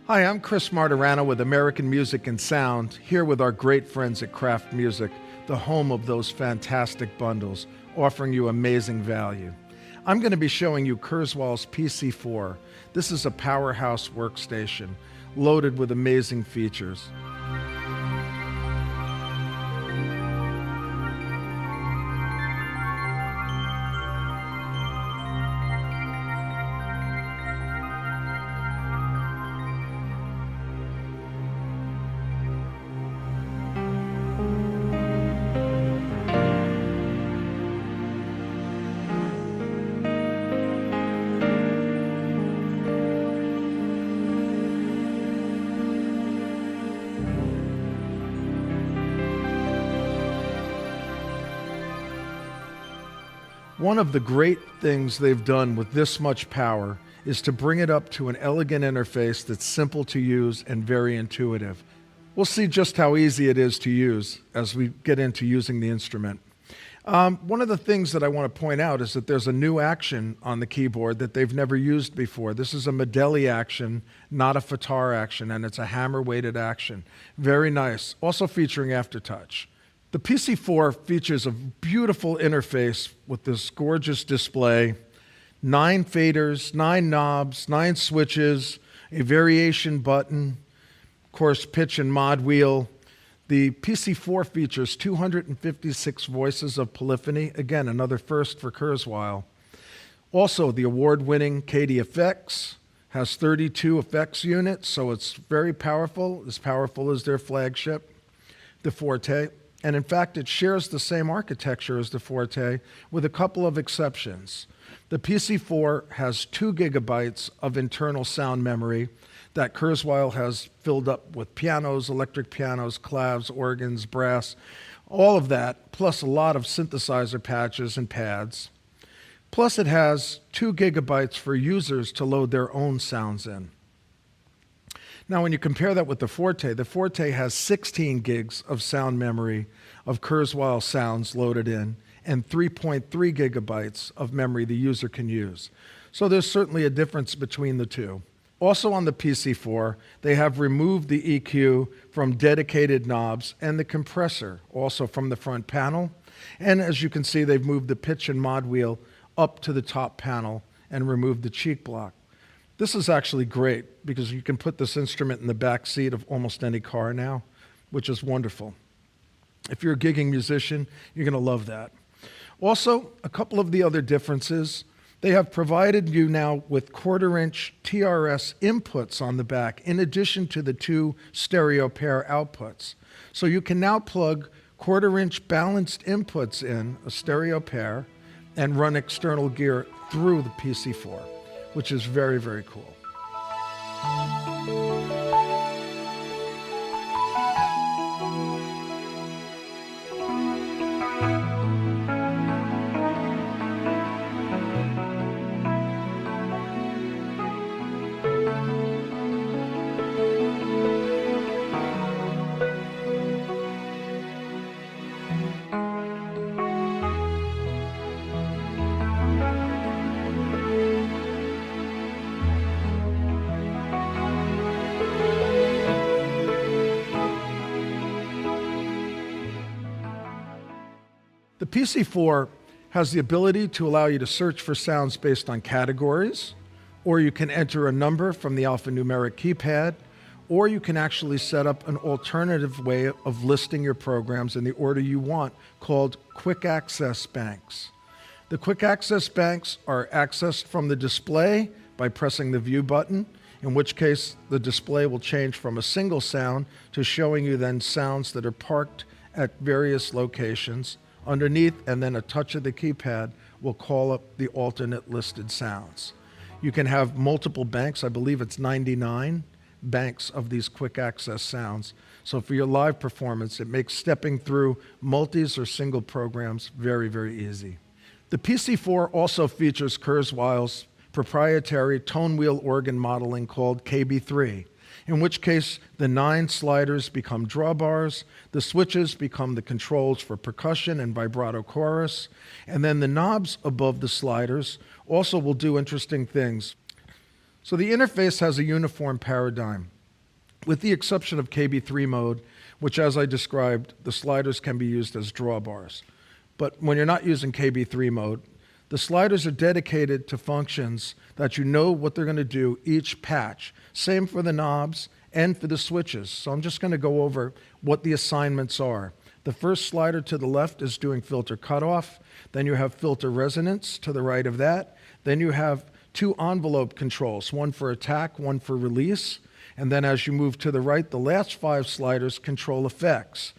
Hi, I'm Chris Martirano with American Music and Sound, here with our great friends at Kraft Music, the home of those fantastic bundles, offering you amazing value. I'm going to be showing you Kurzweil's PC4. This is a powerhouse workstation, loaded with amazing features. One of the great things they've done with this much power is to bring it up to an elegant interface that's simple to use and very intuitive. We'll see just how easy it is to use as we get into using the instrument. One of the things that I want to point out is that there's a new action on the keyboard that they've never used before. This is a Medley action, not a Fatar action, and it's a hammer-weighted action. Very nice. Also featuring aftertouch. The PC4 features a beautiful interface with this gorgeous display, 9 faders, 9 knobs, 9 switches, a variation button, of course, pitch and mod wheel. The PC4 features 256 voices of polyphony, again, another first for Kurzweil. Also, the award-winning KD Effects has 32 effects units, so it's very powerful as their flagship, the Forte. And in fact, it shares the same architecture as the Forte with a couple of exceptions. The PC4 has 2 gigabytes of internal sound memory that Kurzweil has filled up with pianos, electric pianos, clavs, organs, brass, all of that, plus a lot of synthesizer patches and pads. Plus it has 2 gigabytes for users to load their own sounds in. Now, when you compare that with the Forte has 16 gigs of sound memory of Kurzweil sounds loaded in and 3.3 gigabytes of memory the user can use. So there's certainly a difference between the two. Also on the PC4, they have removed the EQ from dedicated knobs and the compressor also from the front panel. And as you can see, they've moved the pitch and mod wheel up to the top panel and removed the cheek block. This is actually great because you can put this instrument in the back seat of almost any car now, which is wonderful. If you're a gigging musician, you're going to love that. Also, a couple of the other differences, they have provided you now with 1/4-inch TRS inputs on the back in addition to the 2 stereo pair outputs. So you can now plug 1/4-inch balanced inputs in, a stereo pair, and run external gear through the PC4. Which is very, very cool. The PC4 has the ability to allow you to search for sounds based on categories, or you can enter a number from the alphanumeric keypad, or you can actually set up an alternative way of listing your programs in the order you want called quick access banks. The quick access banks are accessed from the display by pressing the view button, in which case the display will change from a single sound to showing you then sounds that are parked at various locations underneath, and then a touch of the keypad will call up the alternate listed sounds. You can have multiple banks, I believe it's 99 banks of these quick access sounds. So for your live performance, it makes stepping through multis or single programs very, very easy. The PC4 also features Kurzweil's proprietary tone wheel organ modeling called KB3. In which case the 9 sliders become drawbars, the switches become the controls for percussion and vibrato chorus, and then the knobs above the sliders also will do interesting things. So the interface has a uniform paradigm. with the exception of KB3 mode, which, as I described, the sliders can be used as drawbars. But when you're not using KB3 mode, the sliders are dedicated to functions that you know what they're going to do each patch. Same for the knobs and for the switches. So I'm just going to go over what the assignments are. The first slider to the left is doing filter cutoff. Then you have filter resonance to the right of that. Then you have two envelope controls, one for attack, one for release. And then as you move to the right, the last 5 sliders control effects.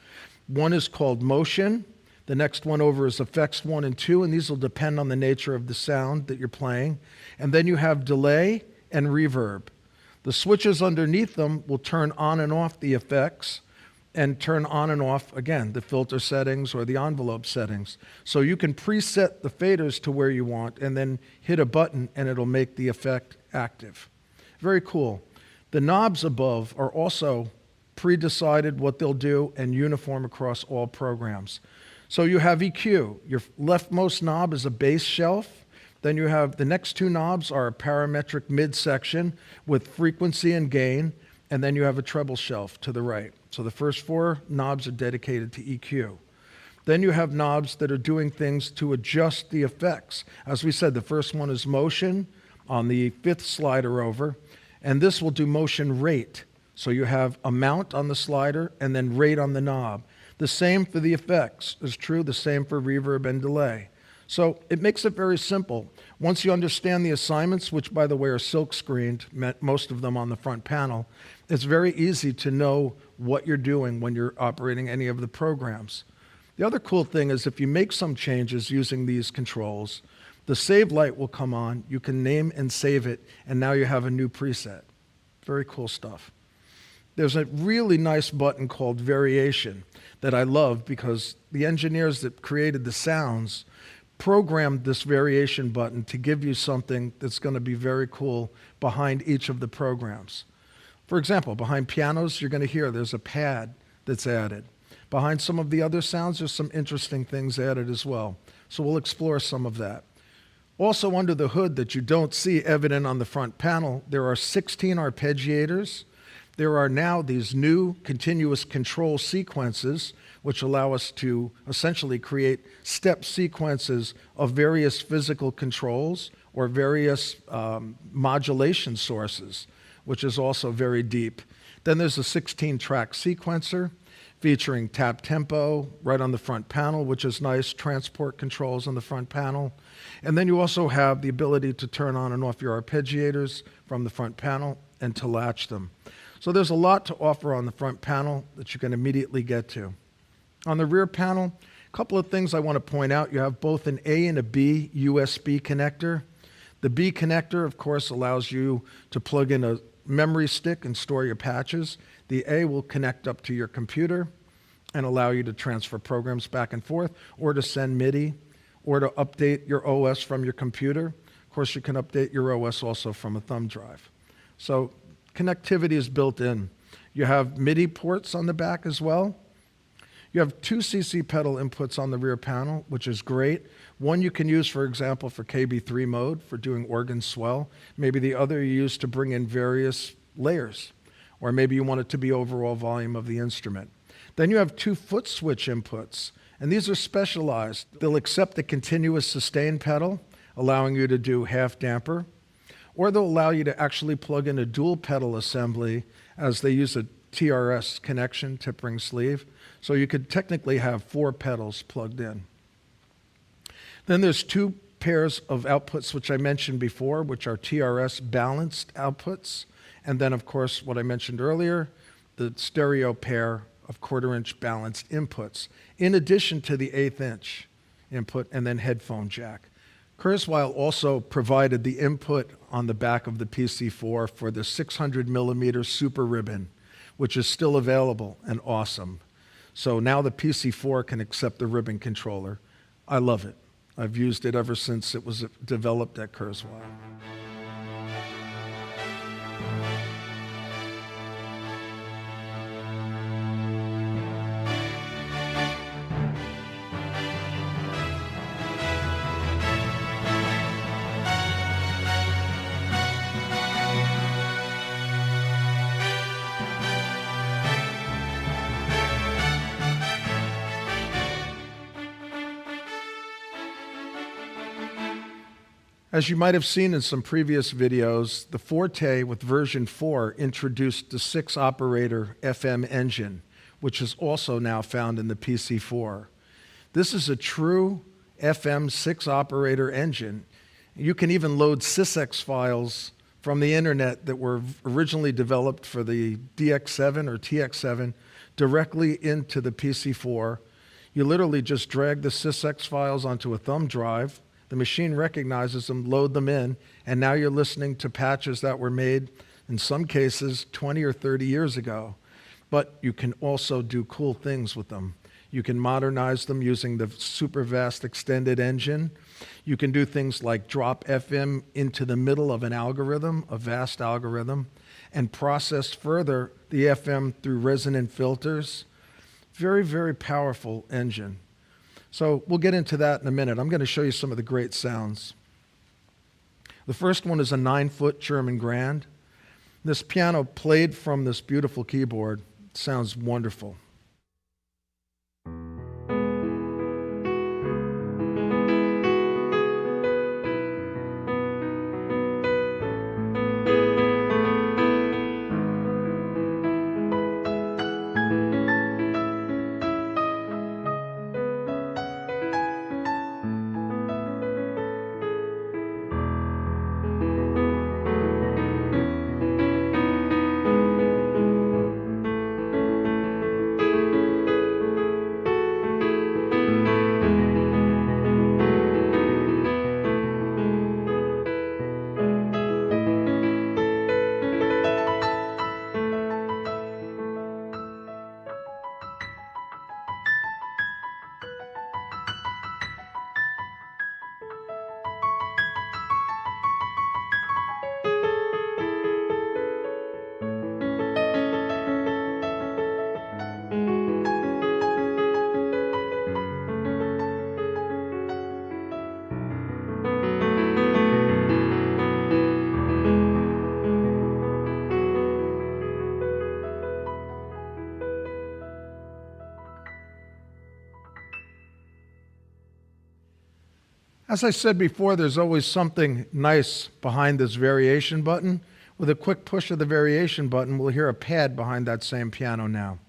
One is called motion. The next one over is effects 1 and 2, and these will depend on the nature of the sound that you're playing. And then you have delay and reverb. The switches underneath them will turn on and off the effects and turn on and off, again, the filter settings or the envelope settings. So you can preset the faders to where you want and then hit a button and it'll make the effect active. Very cool. The knobs above are also pre-decided what they'll do and uniform across all programs. So you have EQ. Your leftmost knob is a bass shelf. Then you have the next 2 knobs are a parametric midsection with frequency and gain. And then you have a treble shelf to the right. So the first 4 knobs are dedicated to EQ. Then you have knobs that are doing things to adjust the effects. As we said, the first one is motion on the 5th slider over. And this will do motion rate. So you have amount on the slider and then rate on the knob. The same for the effects is true, the same for reverb and delay. So it makes it very simple. Once you understand the assignments, which by the way are silk screened, most of them on the front panel, it's very easy to know what you're doing when you're operating any of the programs. The other cool thing is if you make some changes using these controls, the save light will come on, you can name and save it, and now you have a new preset. Very cool stuff. There's a really nice button called variation that I love because the engineers that created the sounds programmed this variation button to give you something that's going to be very cool behind each of the programs. For example, behind pianos, you're going to hear there's a pad that's added. Behind some of the other sounds, there's some interesting things added as well. So we'll explore some of that. Also under the hood that you don't see evident on the front panel, there are 16 arpeggiators. There are now these new continuous control sequences which allow us to essentially create step sequences of various physical controls or various modulation sources, which is also very deep. Then there's a 16-track sequencer featuring tap tempo right on the front panel, which is nice, transport controls on the front panel. And then you also have the ability to turn on and off your arpeggiators from the front panel and to latch them. So there's a lot to offer on the front panel that you can immediately get to. On the rear panel, a couple of things I want to point out. You have both an A and a B USB connector. The B connector, of course, allows you to plug in a memory stick and store your patches. The A will connect up to your computer and allow you to transfer programs back and forth or to send MIDI or to update your OS from your computer. Of course, you can update your OS also from a thumb drive. So connectivity is built in. You have MIDI ports on the back as well. You have 2 CC pedal inputs on the rear panel, which is great. One you can use, for example, for KB3 mode, for doing organ swell. Maybe the other you use to bring in various layers. Or maybe you want it to be overall volume of the instrument. Then you have 2 foot switch inputs, and these are specialized. They'll accept the continuous sustain pedal, allowing you to do half damper, or they'll allow you to actually plug in a dual pedal assembly as they use a TRS connection, tip ring sleeve. So you could technically have 4 pedals plugged in. Then there's 2 pairs of outputs, which I mentioned before, which are TRS balanced outputs. And then, of course, what I mentioned earlier, the stereo pair of 1/4-inch balanced inputs, in addition to the 1/8 inch input and then headphone jack. Kurzweil also provided the input on the back of the PC4 for the 600 millimeter super ribbon, which is still available and awesome. So now the PC4 can accept the ribbon controller. I love it. I've used it ever since it was developed at Kurzweil. As you might have seen in some previous videos, the Forte with version 4 introduced the 6-operator FM engine, which is also now found in the PC4. This is a true FM 6-operator engine. You can even load sysx files from the internet that were originally developed for the DX7 or TX7 directly into the PC4. You literally just drag the sysx files onto a thumb drive. The machine recognizes them, load them in, and now you're listening to patches that were made, in some cases, 20 or 30 years ago. But you can also do cool things with them. You can modernize them using the super vast extended engine. You can do things like drop FM into the middle of an algorithm, a vast algorithm, and process further the FM through resonant filters. Very, very powerful engine. So we'll get into that in a minute. I'm going to show you some of the great sounds. The first one is a 9-foot German grand. This piano played from this beautiful keyboard sounds wonderful. As I said before, there's always something nice behind this variation button. With a quick push of the variation button, we'll hear a pad behind that same piano now.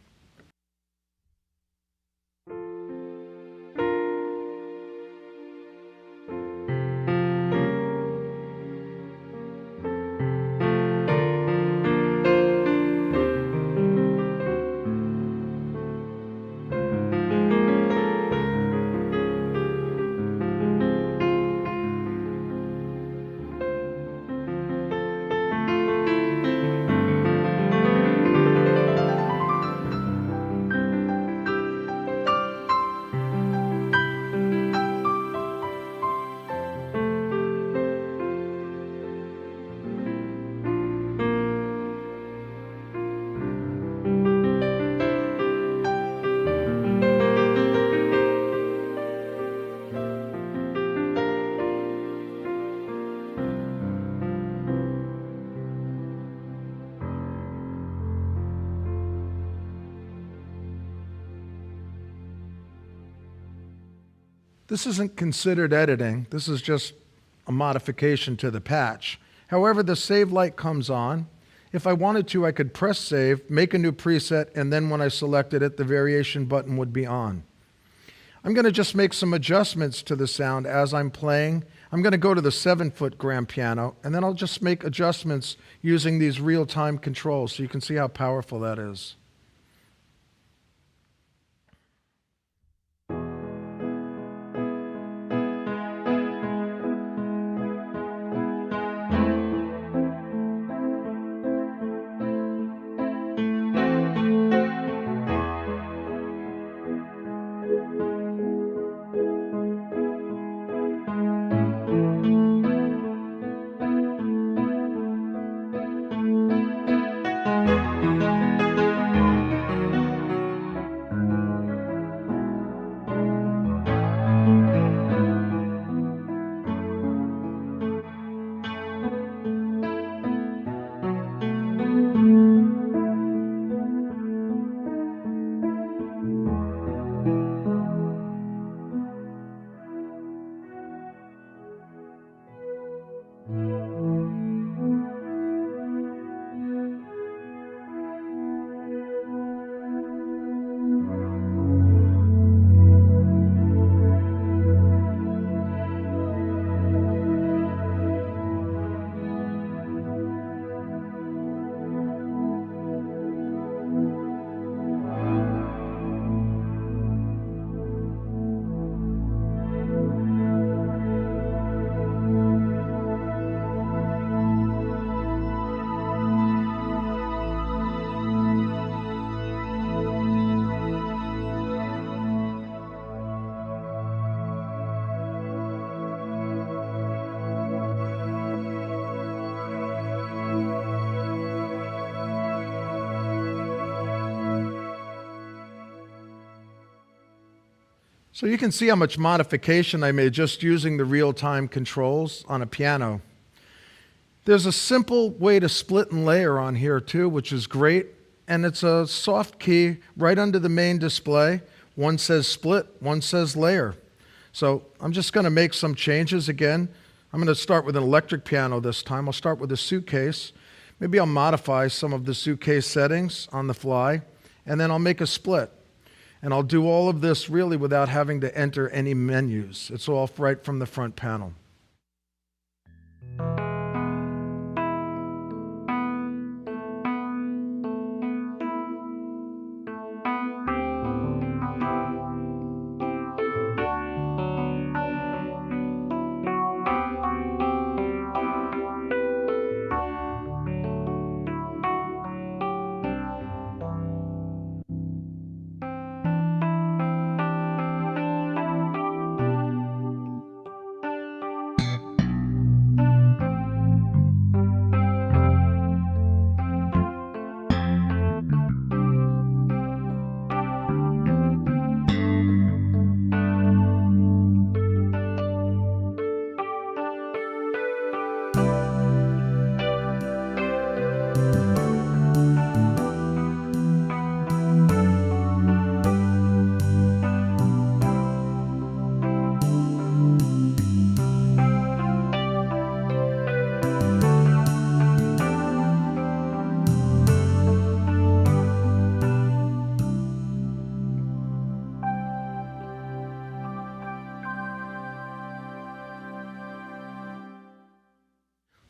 This isn't considered editing. This is just a modification to the patch. However, the save light comes on. If I wanted to, I could press save, make a new preset, and then when I selected it, the variation button would be on. I'm going to just make some adjustments to the sound as I'm playing. I'm going to go to the 7-foot grand piano, and then I'll just make adjustments using these real-time controls so you can see how powerful that is. So you can see how much modification I made just using the real-time controls on a piano. There's a simple way to split and layer on here too, which is great. And it's a soft key right under the main display. One says split, one says layer. So I'm just going to make some changes again. I'm going to start with an electric piano this time. I'll start with a suitcase. Maybe I'll modify some of the suitcase settings on the fly, and then I'll make a split. And I'll do all of this really without having to enter any menus. It's all right from the front panel.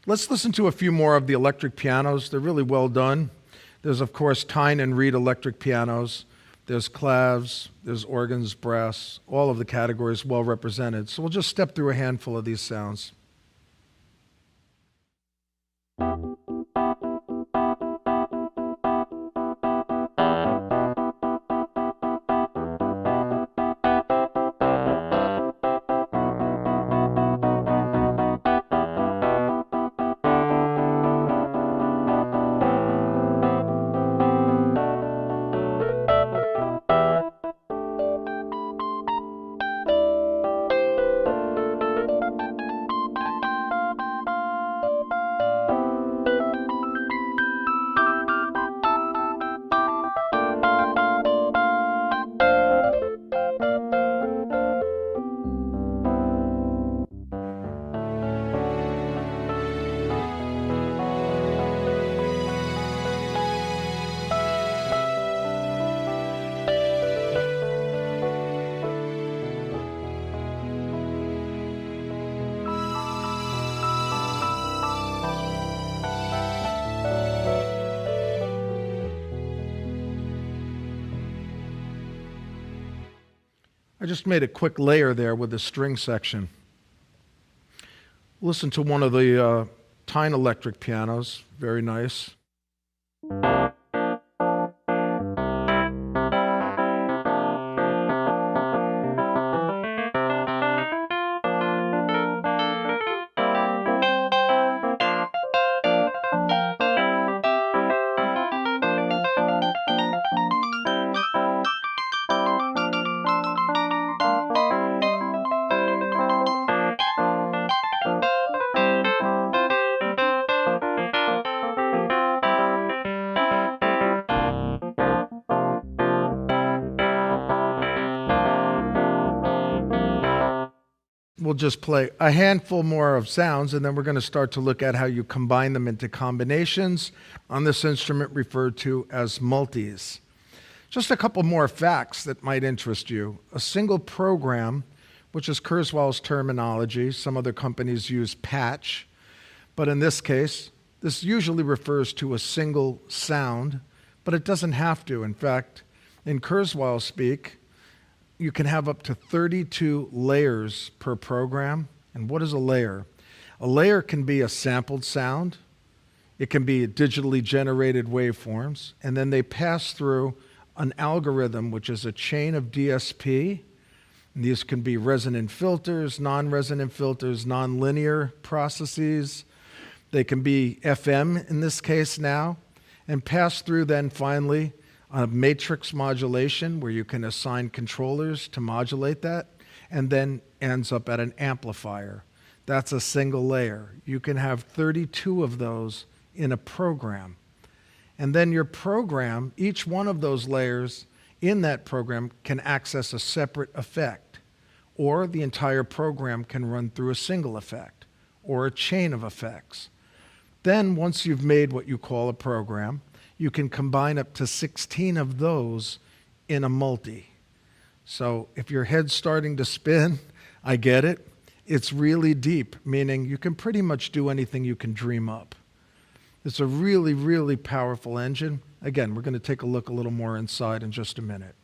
Let's listen to a few more of the electric pianos. They're really well done. There's, of course, Tyne and Reed electric pianos. There's clavs, there's organs, brass, all of the categories well represented. So we'll just step through a handful of these sounds. I just made a quick layer there with the string section. Listen to one of the Tyne electric pianos, very nice. We'll just play a handful more of sounds, and then we're going to start to look at how you combine them into combinations on this instrument referred to as multis. Just a couple more facts that might interest you. A single program, which is Kurzweil's terminology. Some other companies use patch, but in this case, this usually refers to a single sound, but it doesn't have to. In fact, in Kurzweil speak, you can have up to 32 layers per program. And what is a layer? A layer can be a sampled sound. It can be digitally generated waveforms. And then they pass through an algorithm, which is a chain of DSP. And these can be resonant filters, non-resonant filters, nonlinear processes. They can be FM in this case now, and pass through then finally a matrix modulation where you can assign controllers to modulate that, and then ends up at an amplifier. That's a single layer. You can have 32 of those in a program. And then your program, each one of those layers in that program can access a separate effect, or the entire program can run through a single effect, or a chain of effects. Then, once you've made what you call a program, you can combine up to 16 of those in a multi. So if your head's starting to spin, I get it. It's really deep, meaning you can pretty much do anything you can dream up. It's a really, really powerful engine. Again, we're going to take a look a little more inside in just a minute.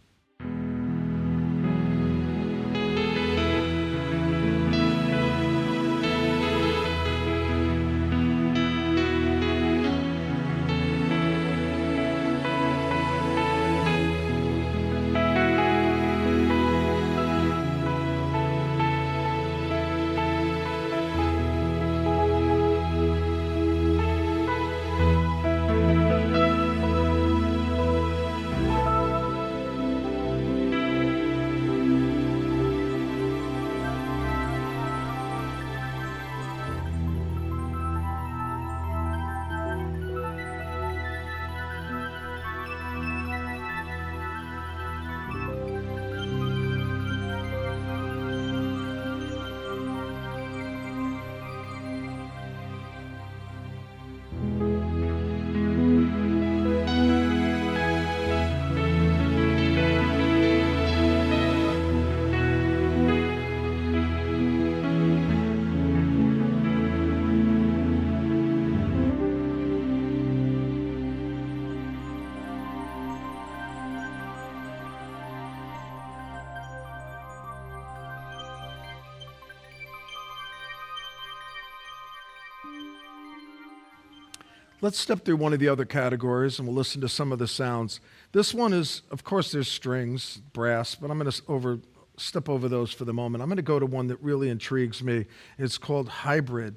Let's step through one of the other categories and we'll listen to some of the sounds. This one is, of course, there's strings, brass, but I'm going to step over those for the moment. I'm going to go to one that really intrigues me. It's called hybrid.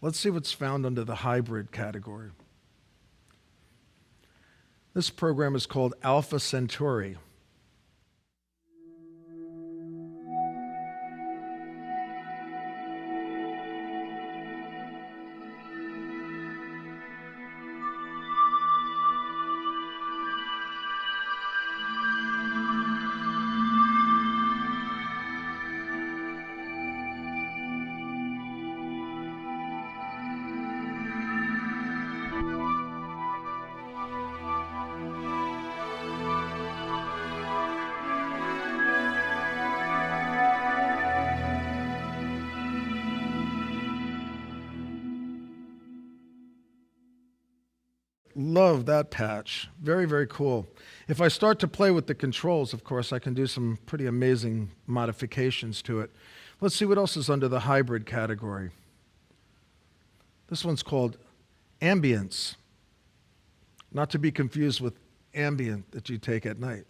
Let's see what's found under the hybrid category. This program is called Alpha Centauri. Love that patch. Very, very cool. If I start to play with the controls, of course, I can do some pretty amazing modifications to it. Let's see what else is under the hybrid category. This one's called ambience. Not to be confused with ambient that you take at night.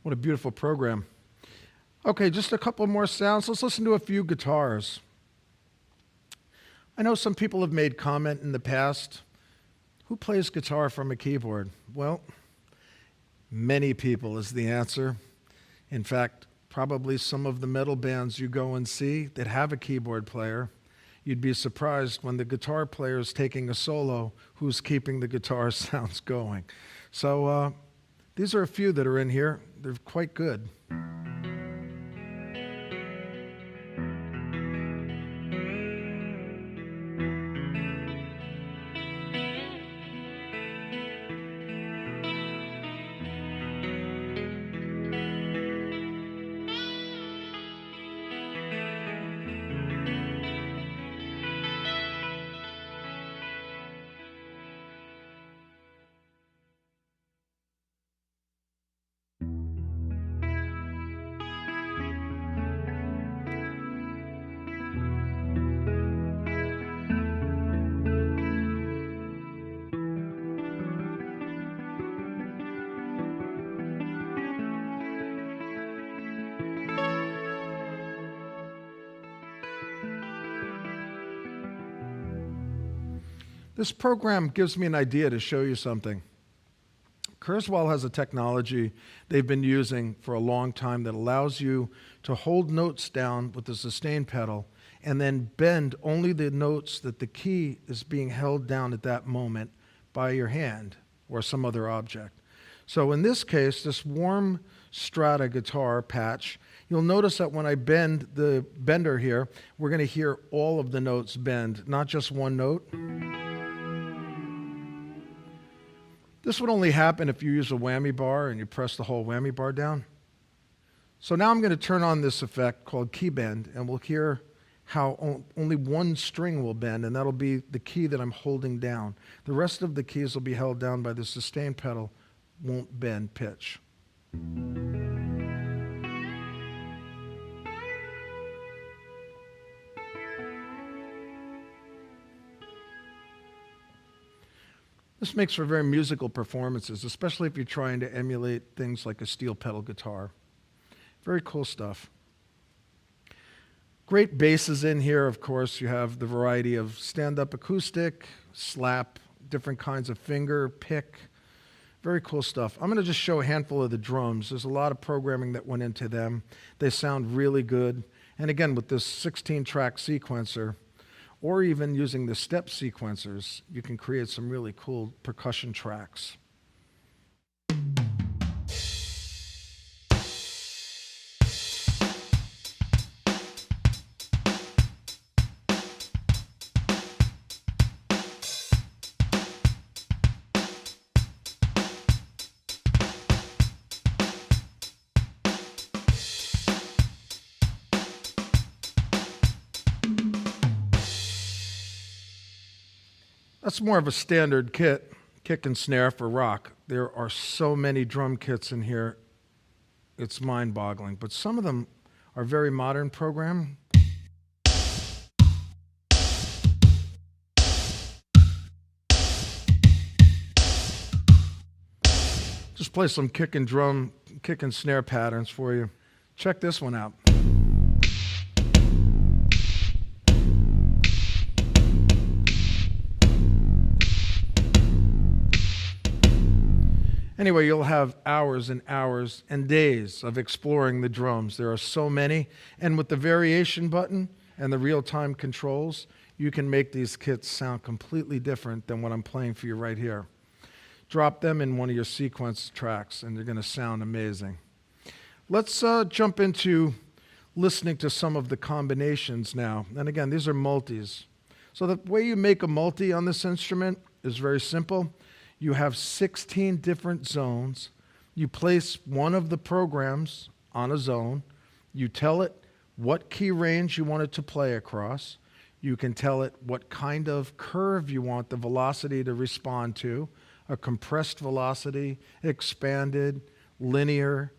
What a beautiful program. Okay, just a couple more sounds. Let's listen to a few guitars. I know some people have made comment in the past, who plays guitar from a keyboard? Well, many people is the answer. In fact, probably some of the metal bands you go and see that have a keyboard player, you'd be surprised when the guitar player is taking a solo who's keeping the guitar sounds going. So these are a few that are in here. They're quite good. This program gives me an idea to show you something. Kurzweil has a technology they've been using for a long time that allows you to hold notes down with the sustain pedal and then bend only the notes that the key is being held down at that moment by your hand or some other object. So in this case, this warm Strata guitar patch, you'll notice that when I bend the bender here, we're going to hear all of the notes bend, not just one note. This would only happen if you use a whammy bar and you press the whole whammy bar down. So now I'm going to turn on this effect called key bend, and we'll hear how only one string will bend, and that'll be the key that I'm holding down. The rest of the keys will be held down by the sustain pedal, won't bend pitch. This makes for very musical performances, especially if you're trying to emulate things like a steel pedal guitar. Very cool stuff. Great basses in here, of course. You have the variety of stand-up acoustic, slap, different kinds of finger, pick. Very cool stuff. I'm going to just show a handful of the drums. There's a lot of programming that went into them. They sound really good. And again, with this 16-track sequencer, or even using the step sequencers, you can create some really cool percussion tracks. That's more of a standard kit, kick and snare for rock. There are so many drum kits in here, it's mind-boggling. But some of them are very modern program. Just play some kick and snare patterns for you. Check this one out. Anyway, you'll have hours and hours and days of exploring the drums. There are so many. And with the variation button and the real-time controls, you can make these kits sound completely different than what I'm playing for you right here. Drop them in one of your sequence tracks, and they're going to sound amazing. Let's jump into listening to some of the combinations now. And again, these are multis. So the way you make a multi on this instrument is very simple. You have 16 different zones. You place one of the programs on a zone. You tell it what key range you want it to play across. You can tell it what kind of curve you want the velocity to respond to, a compressed velocity, expanded, linear.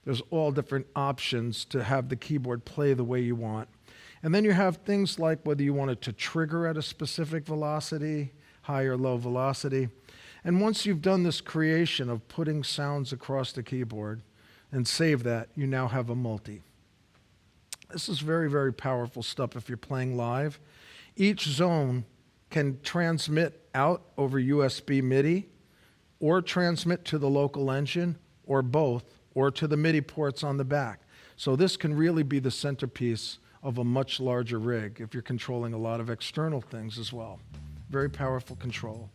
There's all different options to have the keyboard play the way you want. And then you have things like whether you want it to trigger at a specific velocity, high or low velocity. And once you've done this creation of putting sounds across the keyboard and save that, you now have a multi. This is very, very powerful stuff if you're playing live. Each zone can transmit out over USB MIDI or transmit to the local engine or both or to the MIDI ports on the back. So this can really be the centerpiece of a much larger rig if you're controlling a lot of external things as well. Very powerful control.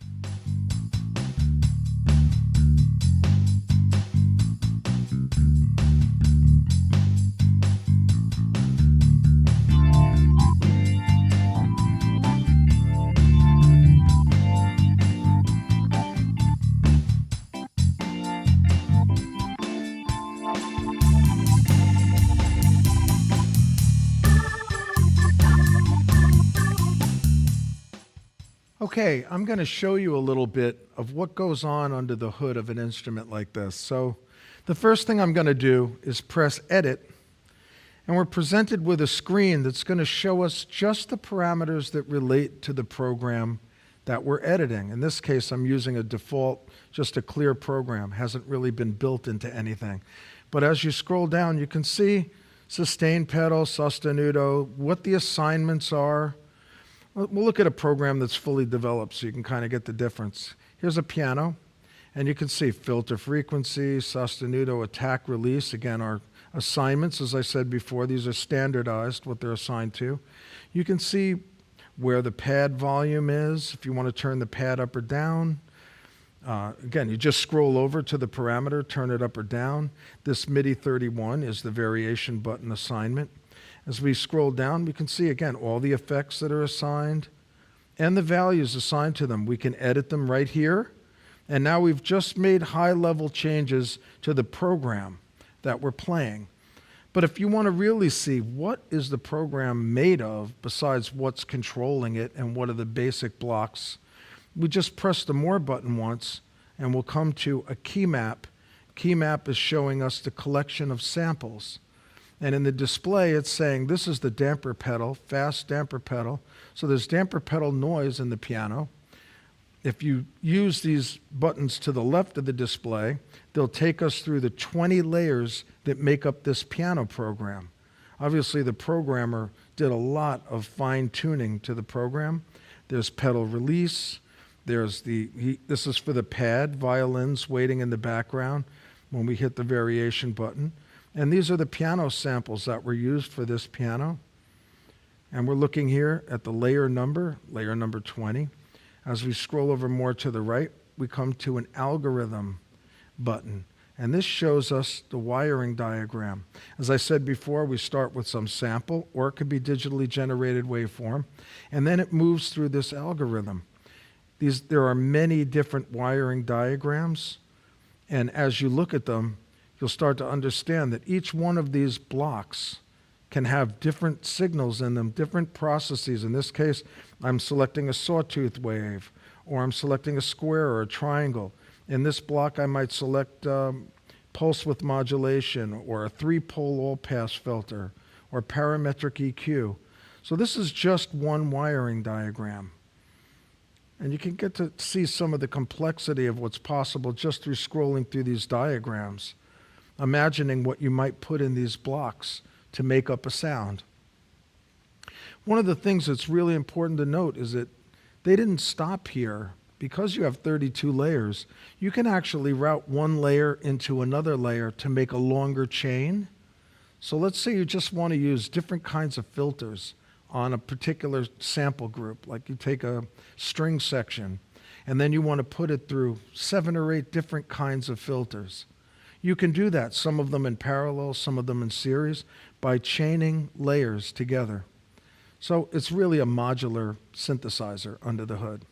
Okay, I'm going to show you a little bit of what goes on under the hood of an instrument like this. So the first thing I'm going to do is press Edit, and we're presented with a screen that's going to show us just the parameters that relate to the program that we're editing. In this case, I'm using a default, just a clear program, hasn't really been built into anything. But as you scroll down, you can see sustain pedal, sostenuto, what the assignments are. We'll look at a program that's fully developed so you can kind of get the difference. Here's a piano, and you can see filter frequency, sostenuto, attack, release. Again, our assignments, as I said before, these are standardized, what they're assigned to. You can see where the pad volume is, if you want to turn the pad up or down. Again, you just scroll over to the parameter, turn it up or down. This MIDI 31 is the variation button assignment. As we scroll down, we can see, again, all the effects that are assigned and the values assigned to them. We can edit them right here. And now we've just made high-level changes to the program that we're playing. But if you want to really see what is the program made of besides what's controlling it and what are the basic blocks, we just press the More button once, and we'll come to a key map. Key map is showing us the collection of samples. And in the display, it's saying this is the damper pedal, fast damper pedal. So there's damper pedal noise in the piano. If you use these buttons to the left of the display, they'll take us through the 20 layers that make up this piano program. Obviously, the programmer did a lot of fine-tuning to the program. There's pedal release. There's this is for the pad, violins waiting in the background when we hit the variation button. And these are the piano samples that were used for this piano. And we're looking here at the layer number 20. As we scroll over more to the right, we come to an algorithm button. And this shows us the wiring diagram. As I said before, we start with some sample, or it could be digitally generated waveform. And then it moves through this algorithm. There are many different wiring diagrams. And as you look at them, you'll start to understand that each one of these blocks can have different signals in them, different processes. In this case, I'm selecting a sawtooth wave, or I'm selecting a square or a triangle. In this block, I might select pulse width modulation, or a 3-pole all-pass filter, or parametric EQ. So this is just one wiring diagram. And you can get to see some of the complexity of what's possible just through scrolling through these diagrams, imagining what you might put in these blocks to make up a sound. One of the things that's really important to note is that they didn't stop here. Because you have 32 layers, you can actually route one layer into another layer to make a longer chain. So let's say you just want to use different kinds of filters on a particular sample group, like you take a string section, and then you want to put it through 7 or 8 different kinds of filters. You can do that, some of them in parallel, some of them in series, by chaining layers together. So it's really a modular synthesizer under the hood.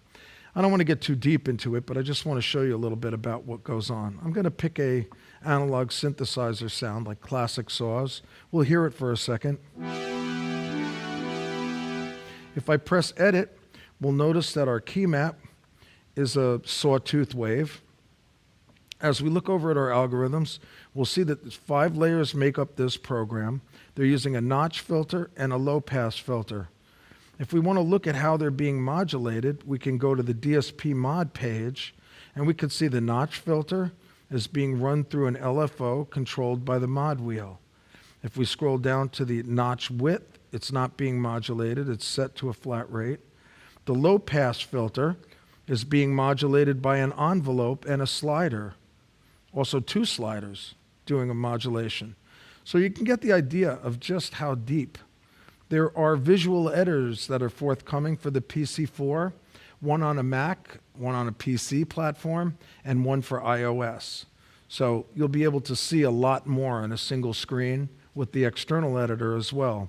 I don't want to get too deep into it, but I just want to show you a little bit about what goes on. I'm going to pick a analog synthesizer sound like classic saws. We'll hear it for a second. If I press Edit, we'll notice that our key map is a sawtooth wave. As we look over at our algorithms, we'll see that 5 layers make up this program. They're using a notch filter and a low-pass filter. If we want to look at how they're being modulated, we can go to the DSP mod page, and we can see the notch filter is being run through an LFO controlled by the mod wheel. If we scroll down to the notch width, it's not being modulated. It's set to a flat rate. The low-pass filter is being modulated by an envelope and a slider. Also 2 sliders doing a modulation. So you can get the idea of just how deep There are visual editors that are forthcoming for the PC4, one on a Mac, one on a PC platform, and one for iOS. So you'll be able to see a lot more on a single screen with the external editor as well.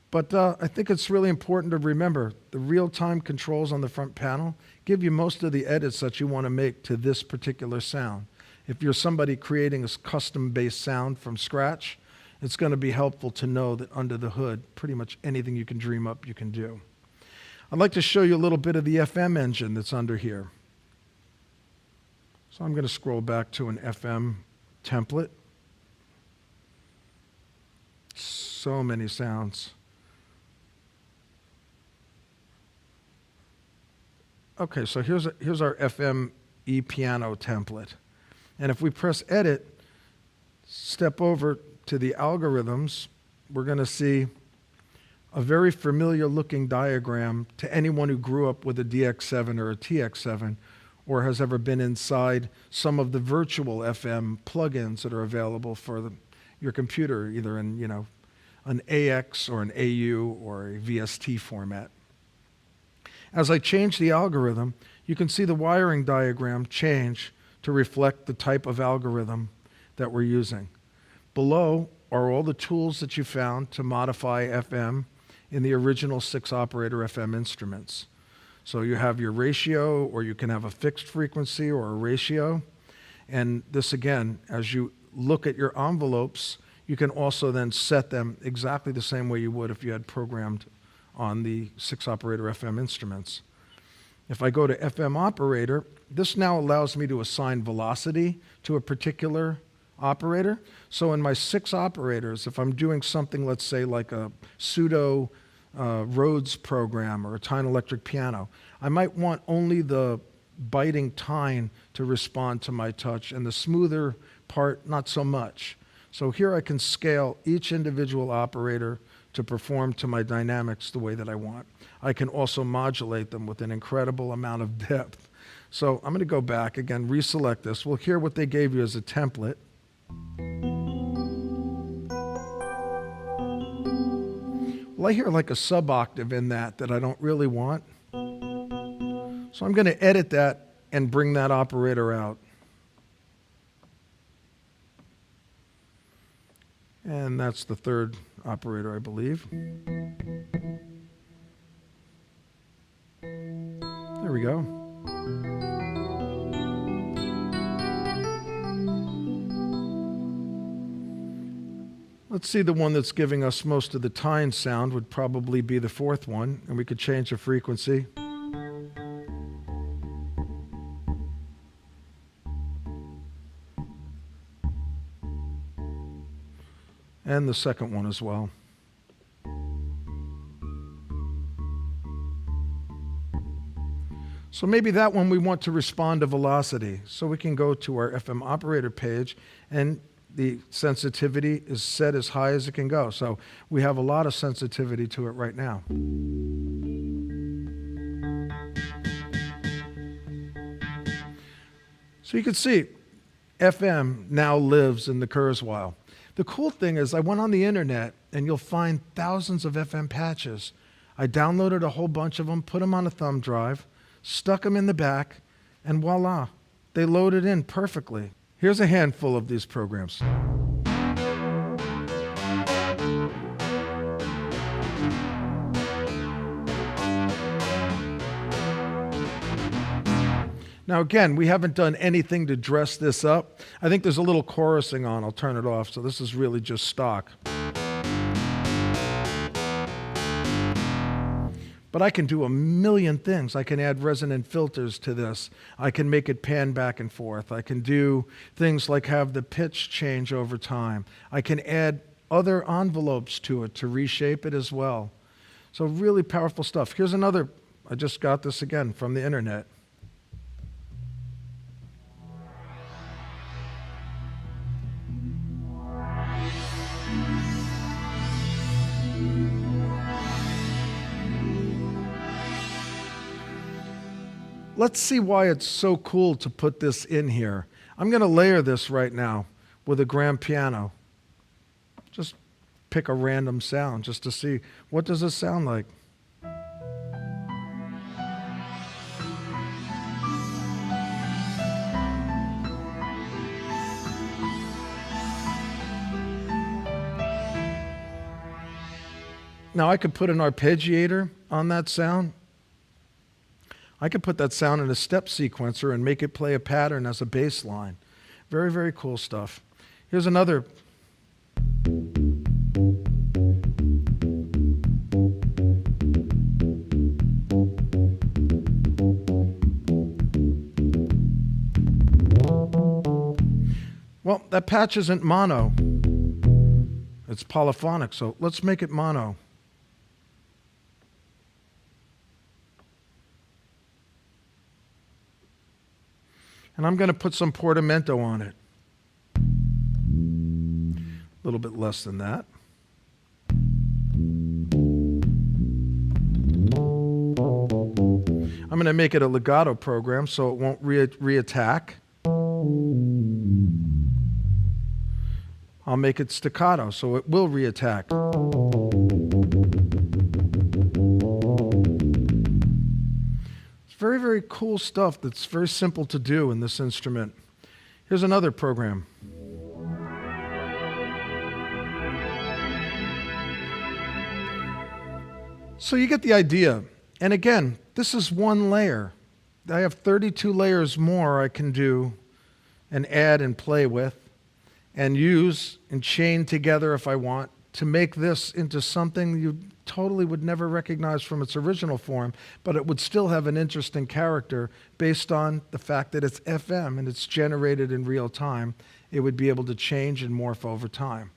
But I think it's really important to remember the real-time controls on the front panel give you most of the edits that you want to make to this particular sound. If you're somebody creating a custom-based sound from scratch, it's going to be helpful to know that under the hood, pretty much anything you can dream up, you can do. I'd like to show you a little bit of the FM engine that's under here. So I'm going to scroll back to an FM template. So many sounds. Okay, so here's our FM E-piano template. And if we press Edit, step over to the algorithms, we're going to see a very familiar looking diagram to anyone who grew up with a DX7 or a TX7 or has ever been inside some of the virtual FM plugins that are available for your computer, either in an AX or an AU or a VST format. As I change the algorithm, you can see the wiring diagram change to reflect the type of algorithm that we're using. Below are all the tools that you found to modify FM in the original 6-operator FM instruments. So you have your ratio, or you can have a fixed frequency or a ratio. And this, again, as you look at your envelopes, you can also then set them exactly the same way you would if you had programmed on the 6-operator FM instruments. If I go to FM operator, this now allows me to assign velocity to a particular operator. So in my 6 operators, if I'm doing something, let's say like a pseudo Rhodes program or a tine electric piano, I might want only the biting tine to respond to my touch and the smoother part not so much. So here I can scale each individual operator to perform to my dynamics the way that I want. I can also modulate them with an incredible amount of depth. So I'm going to go back again, reselect this. We'll hear what they gave you as a template. Well, I hear like a sub-octave in that I don't really want. So I'm going to edit that and bring that operator out. And that's the 3rd operator, I believe. There we go. Let's see, the one that's giving us most of the tine sound would probably be the 4th one, and we could change the frequency. And the 2nd one as well. So maybe that one we want to respond to velocity. So we can go to our FM operator page, and the sensitivity is set as high as it can go. So we have a lot of sensitivity to it right now. So you can see FM now lives in the Kurzweil. The cool thing is I went on the internet and you'll find thousands of FM patches. I downloaded a whole bunch of them, put them on a thumb drive, stuck them in the back, and voila, they loaded in perfectly. Here's a handful of these programs. Now again, we haven't done anything to dress this up. I think there's a little chorusing on. I'll turn it off. So this is really just stock. But I can do a million things. I can add resonant filters to this. I can make it pan back and forth. I can do things like have the pitch change over time. I can add other envelopes to it to reshape it as well. So really powerful stuff. Here's another. I just got this again from the internet. Let's see why it's so cool to put this in here. I'm going to layer this right now with a grand piano. Just pick a random sound just to see, what does this sound like? Now I could put an arpeggiator on that sound. I could put that sound in a step sequencer and make it play a pattern as a bass line. Very, very cool stuff. Here's another. Well, that patch isn't mono. It's polyphonic, so let's make it mono. And I'm going to put some portamento on it. A little bit less than that. I'm going to make it a legato program so it won't reattack. I'll make it staccato so it will reattack. Very, very cool stuff that's very simple to do in this instrument. Here's another program. So you get the idea. And again, this is one layer. I have 32 layers more I can do and add and play with and use and chain together if I want to make this into something you totally would never recognize from its original form, but it would still have an interesting character based on the fact that it's FM and it's generated in real time. It would be able to change and morph over time.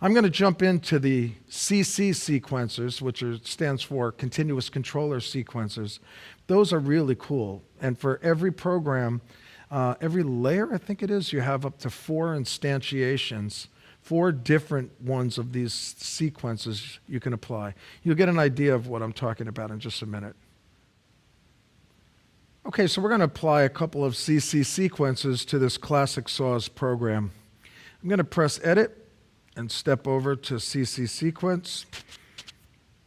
I'm going to jump into the CC sequencers, which stands for continuous controller sequencers. Those are really cool. And for every program, every layer, I think it is, you have up to 4 instantiations. 4 different ones of these sequences you can apply. You'll get an idea of what I'm talking about in just a minute. Okay, so we're going to apply a couple of CC sequences to this classic saws program. I'm going to press Edit and step over to CC sequence,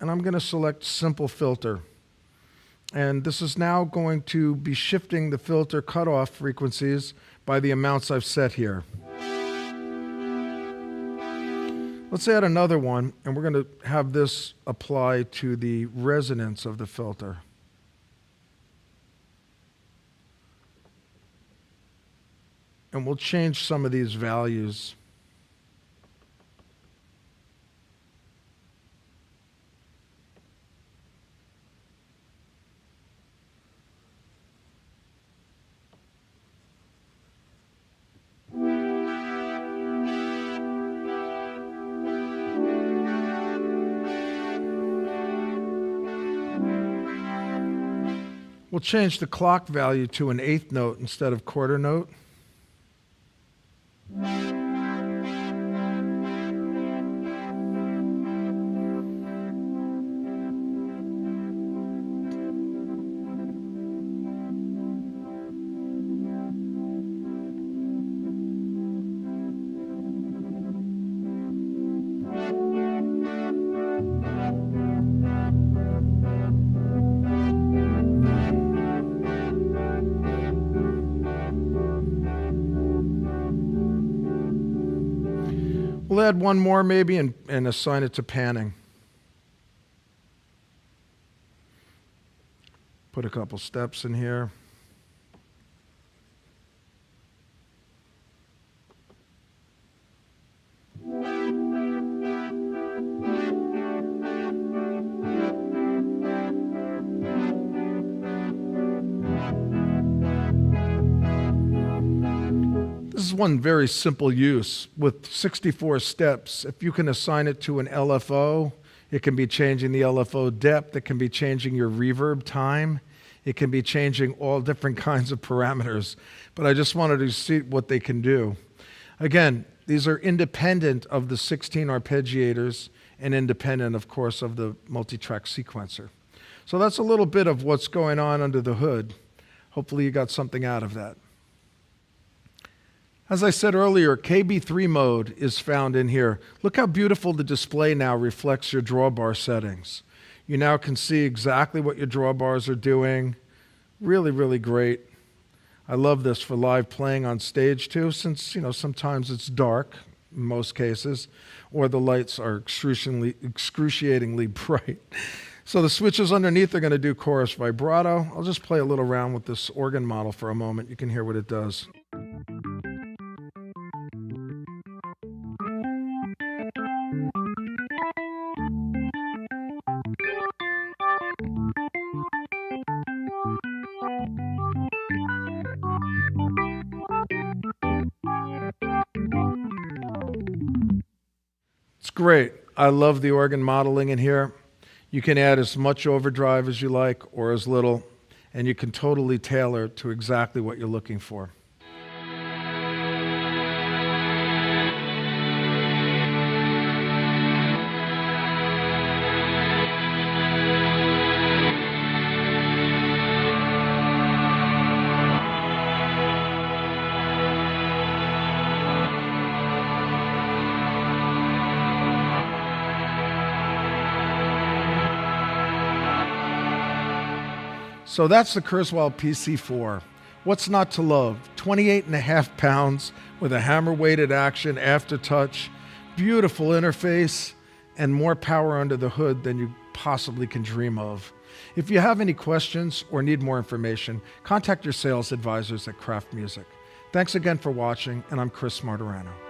and I'm going to select Simple Filter. And this is now going to be shifting the filter cutoff frequencies by the amounts I've set here. Let's add another one, and we're going to have this apply to the resonance of the filter. And we'll change some of these values. We'll change the clock value to an 1/8 note instead of quarter note. We'll add one more maybe and assign it to panning. Put a couple steps in here. This is one very simple use with 64 steps. If you can assign it to an LFO, it can be changing the LFO depth, it can be changing your reverb time, it can be changing all different kinds of parameters. But I just wanted to see what they can do. Again, these are independent of the 16 arpeggiators and independent, of course, of the multi-track sequencer. So that's a little bit of what's going on under the hood. Hopefully you got something out of that. As I said earlier, KB3 mode is found in here. Look how beautiful the display now reflects your drawbar settings. You now can see exactly what your drawbars are doing. Really, really great. I love this for live playing on stage too, since sometimes it's dark in most cases, or the lights are excruciatingly bright. So the switches underneath are going to do chorus vibrato. I'll just play a little around with this organ model for a moment. You can hear what it does. It's great. I love the organ modeling in here. You can add as much overdrive as you like or as little, and you can totally tailor to exactly what you're looking for. So that's the Kurzweil PC4. What's not to love? 28.5 pounds with a hammer-weighted action, aftertouch, beautiful interface, and more power under the hood than you possibly can dream of. If you have any questions or need more information, contact your sales advisors at Kraft Music. Thanks again for watching, and I'm Chris Martirano.